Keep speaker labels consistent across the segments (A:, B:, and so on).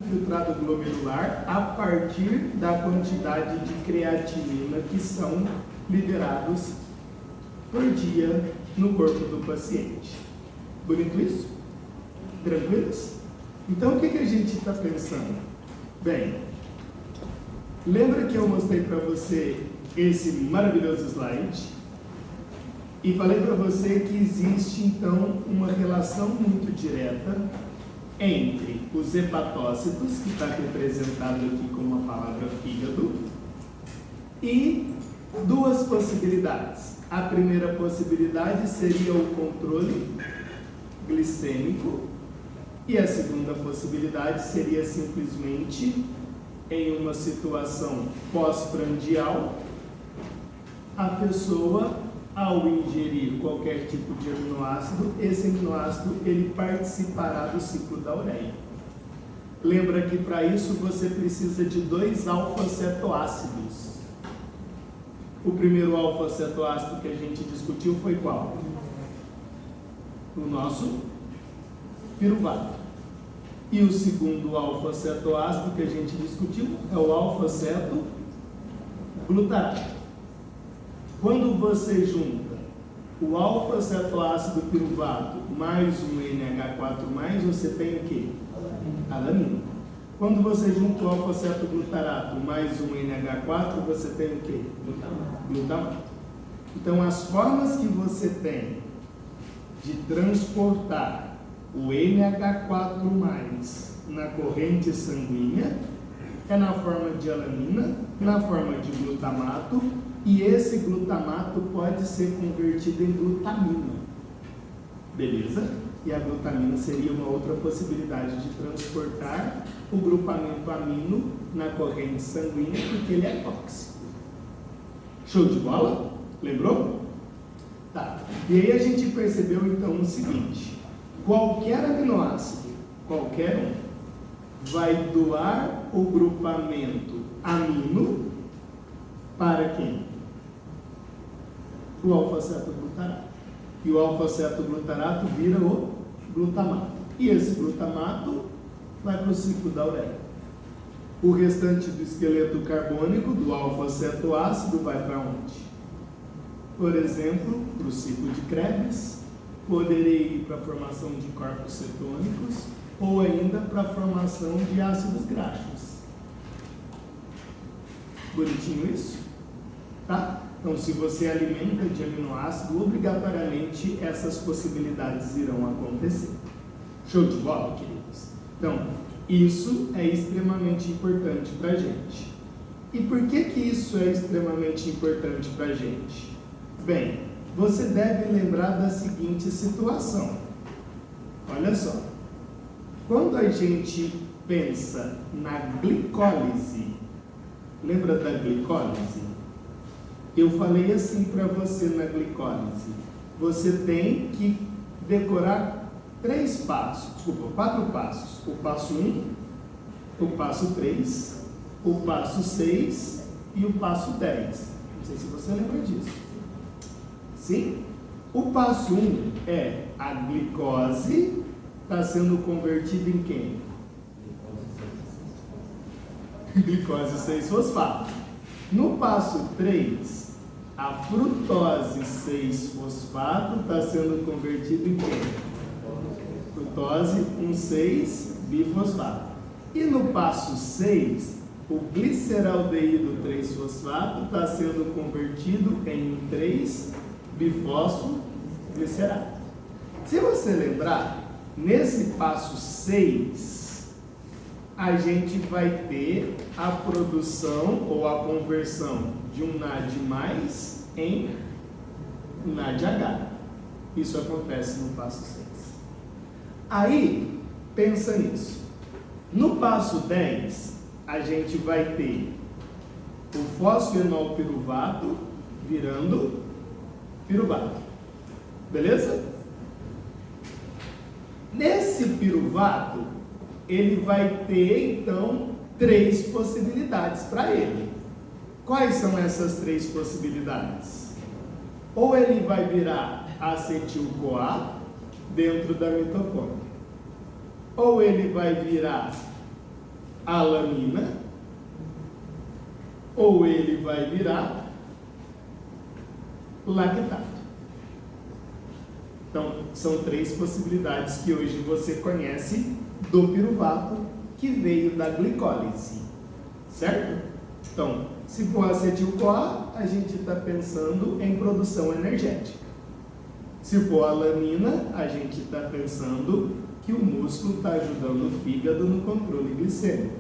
A: filtrado glomerular a partir da quantidade de creatinina que são liberados por dia no corpo do paciente. Bonito isso? Tranquilos? Então, o que a gente está pensando? Bem, lembra que eu mostrei para você esse maravilhoso slide? E falei para você que existe, então, uma relação muito direta entre os hepatócitos, que está representado aqui com uma palavra fígado, e duas possibilidades. A primeira possibilidade seria o controle glicêmico, e a segunda possibilidade seria simplesmente, em uma situação pós-prandial, a pessoa, ao ingerir qualquer tipo de aminoácido, esse aminoácido ele participará do ciclo da ureia. Lembra que para isso você precisa de 2 alfa-cetoácidos. O primeiro alfa-cetoácido que a gente discutiu foi qual? O nosso piruvato. E o segundo alfa-cetoácido que a gente discutiu é o alfa-cetoglutarato. Quando você junta o alfa-cetoácido piruvato mais um NH4+, você tem o quê? Alanina. Quando você junta o alfa-cetoglutarato mais um NH4, você tem o quê? Glutamato. Então, as formas que você tem de transportar o NH4+, na corrente sanguínea, é na forma de alanina, na forma de glutamato, e esse glutamato pode ser convertido em glutamina. Beleza? E a glutamina seria uma outra possibilidade de transportar o grupamento amino na corrente sanguínea, porque ele é tóxico. Show de bola? Lembrou? Tá. E aí a gente percebeu então o seguinte: qualquer aminoácido, qualquer um, vai doar o grupamento amino para quem? O alfa-cetoglutarato. E o alfa-cetoglutarato vira o glutamato. E esse glutamato vai para o ciclo da ureia. O restante do esqueleto carbônico do alfa-cetoácido vai para onde? Por exemplo, para o ciclo de Krebs, poderei ir para a formação de corpos cetônicos ou ainda para a formação de ácidos graxos. Bonitinho isso? Tá? Então, se você alimenta de aminoácido, obrigatoriamente essas possibilidades irão acontecer. Show de bola, queridos? Então, isso é extremamente importante para a gente. E por que isso é extremamente importante para a gente? Bem, você deve lembrar da seguinte situação. Olha só. Quando a gente pensa na glicólise, lembra da glicólise? Eu falei assim para você na glicólise. Você tem que decorar 4 passos. O passo 1, o passo 3, o passo 6 e o passo 10. Não sei se você lembra disso. Sim? O passo 1 é a glicose está sendo convertida em quem? Glicose 6-fosfato. No passo 3, a frutose 6-fosfato está sendo convertida em quem? Frutose 1,6-bifosfato. E no passo 6, o gliceraldeído 3-fosfato está sendo convertido em 3-bifosfoglicerato. Se você lembrar, nesse passo 6, a gente vai ter a produção ou a conversão de um NAD+ em NADH. Isso acontece no passo 6. Aí, pensa nisso. No passo 10, a gente vai ter o fosfenolpiruvato virando piruvato. Beleza? Nesse piruvato, ele vai ter, então, 3 possibilidades para ele. Quais são essas 3 possibilidades? Ou ele vai virar acetil-CoA dentro da mitocôndria, ou ele vai virar alanina, ou ele vai virar lactato. Então, são 3 possibilidades que hoje você conhece do piruvato que veio da glicólise, certo? Então, se for acetil-CoA, a gente está pensando em produção energética. Se for alanina, a gente está pensando que o músculo está ajudando o fígado no controle glicêmico.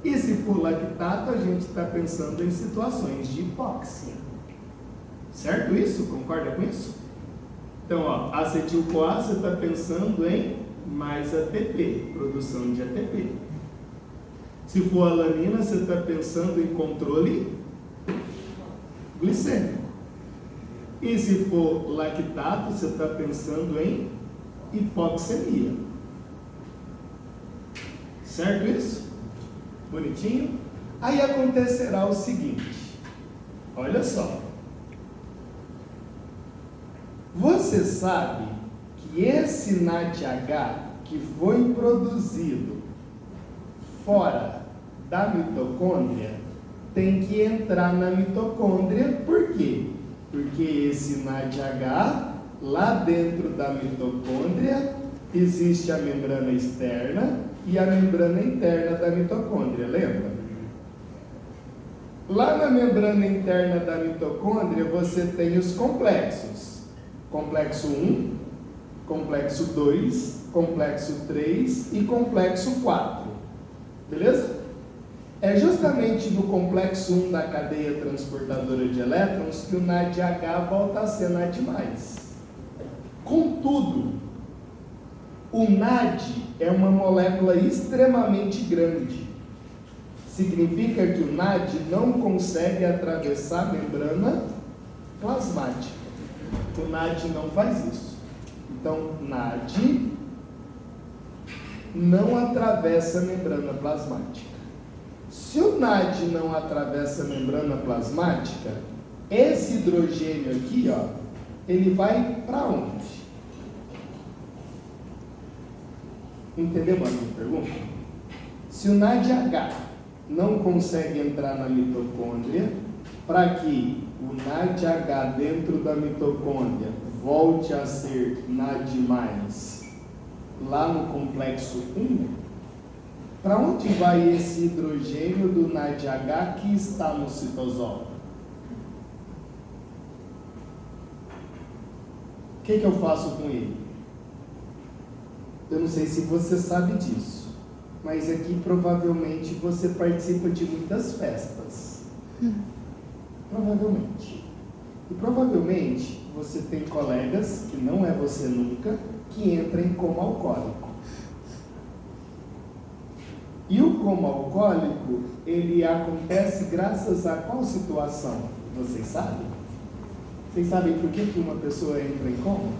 A: E se for lactato, a gente está pensando em situações de hipóxia. Certo isso? Concorda com isso? Então, ó, acetil-CoA, você está pensando em mais ATP, produção de ATP. Se for alanina, você está pensando em controle glicêmico. E se for lactato, você está pensando em hipoxemia. Certo isso? Bonitinho? Aí acontecerá o seguinte, olha só. Você sabe que esse NADH que foi produzido fora da mitocôndria tem que entrar na mitocôndria, por quê? Porque esse NADH, lá dentro da mitocôndria, existe a membrana externa e a membrana interna da mitocôndria, lembra? Lá na membrana interna da mitocôndria você tem os complexos. Complexo 1, complexo 2, complexo 3 e complexo 4. Beleza? É justamente no complexo 1 da cadeia transportadora de elétrons que o NADH volta a ser NAD+. Contudo, o NAD é uma molécula extremamente grande. Significa que o NAD não consegue atravessar a membrana plasmática. O NAD não faz isso. Então, NAD não atravessa a membrana plasmática. Se o NAD não atravessa a membrana plasmática, esse hidrogênio aqui, ó, ele vai para onde? Entendeu a minha pergunta? Se o NADH não consegue entrar na mitocôndria, para que o NADH dentro da mitocôndria volte a ser NAD+, lá no complexo 1, para onde vai esse hidrogênio do NADH que está no citosol? O que eu faço com ele? Eu não sei se você sabe disso, mas aqui provavelmente você participa de muitas festas. Provavelmente. E provavelmente você tem colegas, que não é você nunca, que entram em coma alcoólico. E o coma alcoólico, ele acontece graças a qual situação? Vocês sabem? Vocês sabem por que uma pessoa entra em coma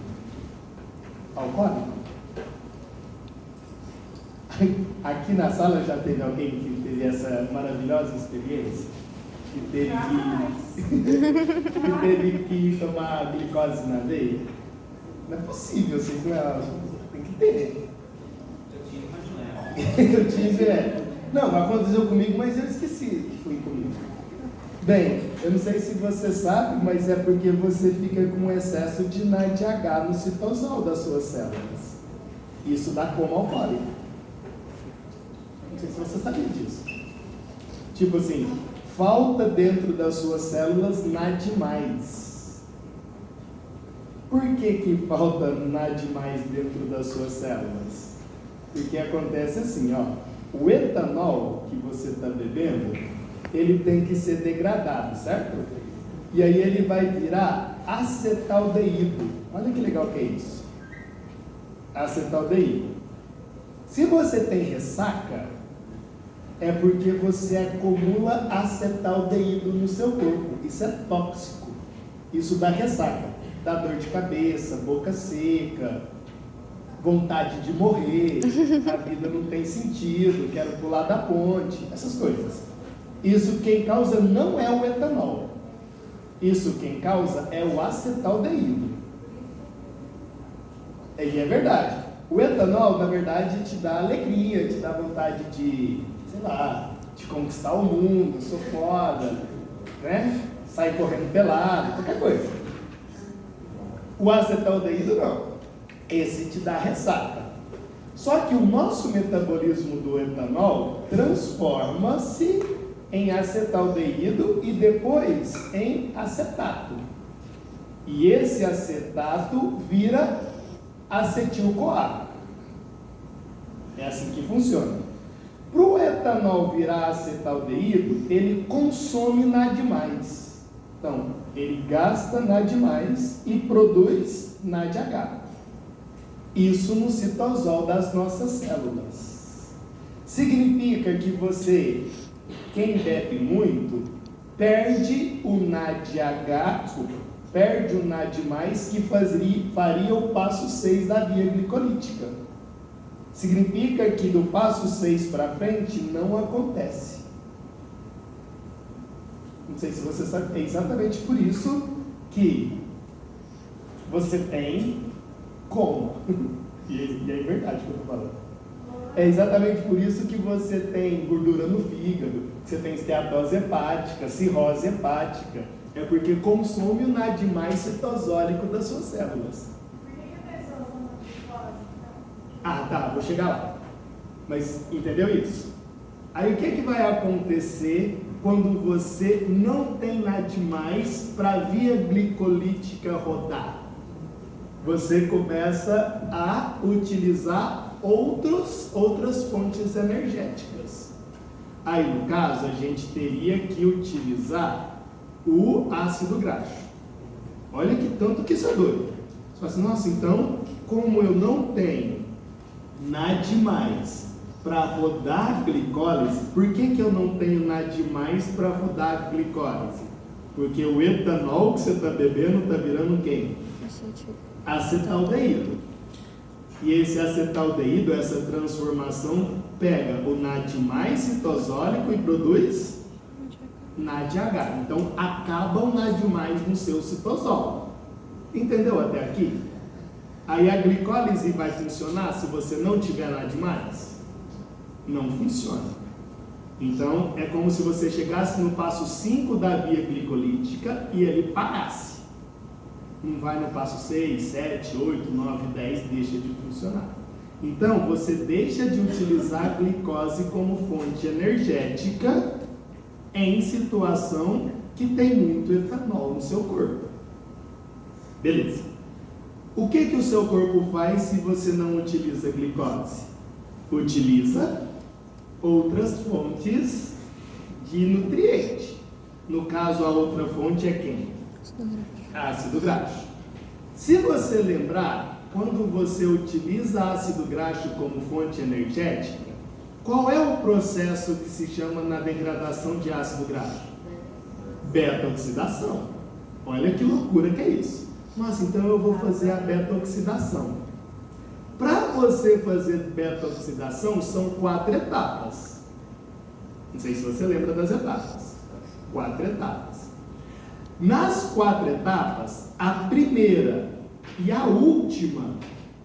A: alcoólico? Aqui na sala já teve alguém que teve essa maravilhosa experiência? Que teve que tomar glicose na veia? Não é possível, vocês não, tem que ter. Eu tive, não, aconteceu comigo, mas eu esqueci que foi comigo. Bem, eu não sei se você sabe, mas é porque você fica com excesso de NADH no citosol das suas células. Isso dá coma alcoólico. Não sei se você sabia disso. Tipo assim, falta dentro das suas células NAD+. Por que falta NAD+ dentro das suas células? Porque acontece assim, ó, o etanol que você está bebendo, ele tem que ser degradado, certo? E aí ele vai virar acetaldeído. Olha que legal que é isso. Acetaldeído. Se você tem ressaca, é porque você acumula acetaldeído no seu corpo. Isso é tóxico. Isso dá ressaca. Dá dor de cabeça, boca seca, vontade de morrer, a vida não tem sentido, quero pular da ponte, essas coisas. Isso quem causa não é o etanol. Isso quem causa é o acetaldeído. E é verdade. O etanol, na verdade, te dá alegria, te dá vontade de, sei lá, de conquistar o mundo, sou foda, né? Sair correndo pelado, qualquer coisa. O acetaldeído não. Esse te dá ressaca. Só que o nosso metabolismo do etanol transforma-se em acetaldeído e depois em acetato. E esse acetato vira acetil-CoA. É assim que funciona. Para o etanol virar acetaldeído, ele consome NAD+. Então, ele gasta NAD+, e produz NADH. Isso no citosol das nossas células. Significa que você, quem bebe muito, perde o NADH, perde o NAD+, que faria o passo 6 da via glicolítica. Significa que do passo 6 para frente não acontece. Não sei se você sabe, é exatamente por isso que você tem como. E é verdade que eu estou falando. É exatamente por isso que você tem gordura no fígado, que você tem esteatose hepática, cirrose hepática. É porque consome o NAD+ citosólico das suas células.
B: Por que a pessoa usa glicose, então?
A: Ah, tá, vou chegar lá. Mas entendeu isso? Aí o que vai acontecer quando você não tem NAD+ para a via glicolítica rodar? Você começa a utilizar outras fontes energéticas. Aí, no caso, a gente teria que utilizar o ácido graxo. Olha que tanto que isso é doido. Você fala assim, nossa, então, como eu não tenho NAD+ para rodar a glicólise, por que eu não tenho NAD+ para rodar a glicólise? Porque o etanol que você está bebendo está virando quem? Acetaldeído. E esse acetaldeído, essa transformação, pega o NAD+ citosólico e produz NADH. Então, acaba o NAD+ no seu citosol. Entendeu até aqui? Aí a glicólise vai funcionar se você não tiver NAD+? Não funciona. Então, é como se você chegasse no passo 5 da via glicolítica e ele parasse. Não vai no passo 6, 7, 8, 9, 10, deixa de funcionar. Então, você deixa de utilizar a glicose como fonte energética em situação que tem muito etanol no seu corpo. Beleza. O que o seu corpo faz se você não utiliza a glicose? Utiliza outras fontes de nutriente. No caso, a outra fonte é quem? Ácido graxo. Se você lembrar, quando você utiliza ácido graxo como fonte energética, qual é o processo que se chama na degradação de ácido graxo? Beta-oxidação. Olha que loucura que é isso. Nossa, então eu vou fazer a beta-oxidação. Para você fazer beta-oxidação, são 4 etapas. Não sei se você lembra das etapas. 4 etapas. Nas 4 etapas, a primeira e a última,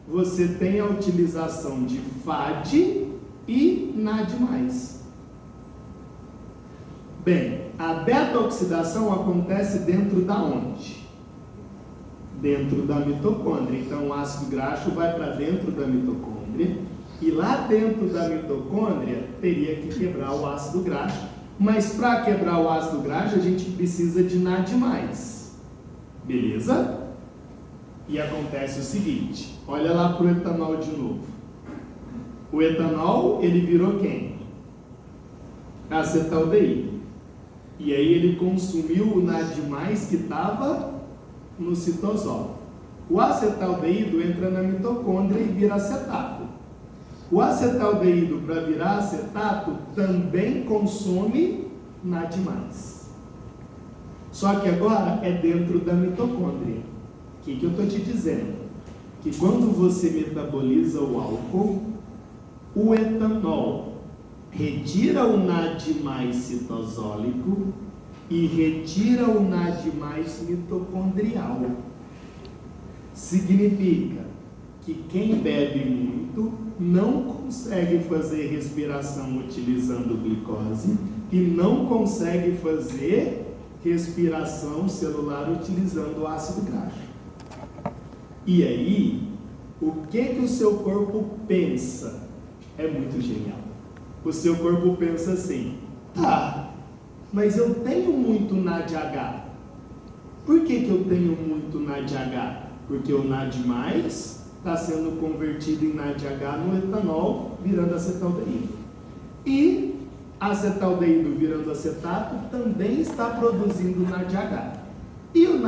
A: você tem a utilização de FAD e NAD+. Bem, a beta-oxidação acontece dentro da onde? Dentro da mitocôndria. Então, o ácido graxo vai para dentro da mitocôndria e lá dentro da mitocôndria teria que quebrar o ácido graxo. Mas para quebrar o ácido graxo, a gente precisa de NAD+. Beleza? E acontece o seguinte, olha lá para o etanol de novo. O etanol, ele virou quem? Acetaldeído. E aí ele consumiu o NAD+, que estava no citosol. O acetaldeído entra na mitocôndria e vira acetato. O acetaldeído, para virar acetato, também consome NAD+. Só que agora é dentro da mitocôndria. O que eu estou te dizendo? Que quando você metaboliza o álcool, o etanol retira o NAD+ citosólico e retira o NAD+ mitocondrial. Significa que quem bebe muito muito, não consegue fazer respiração utilizando glicose e não consegue fazer respiração celular utilizando ácido graxo. E aí, o que o seu corpo pensa? É muito genial. O seu corpo pensa assim: tá, mas eu tenho muito NADH. Por que eu tenho muito NADH? Porque o NAD+, está sendo convertido em NADH no etanol, virando acetaldeído. E acetaldeído virando acetato também está produzindo NADH. E o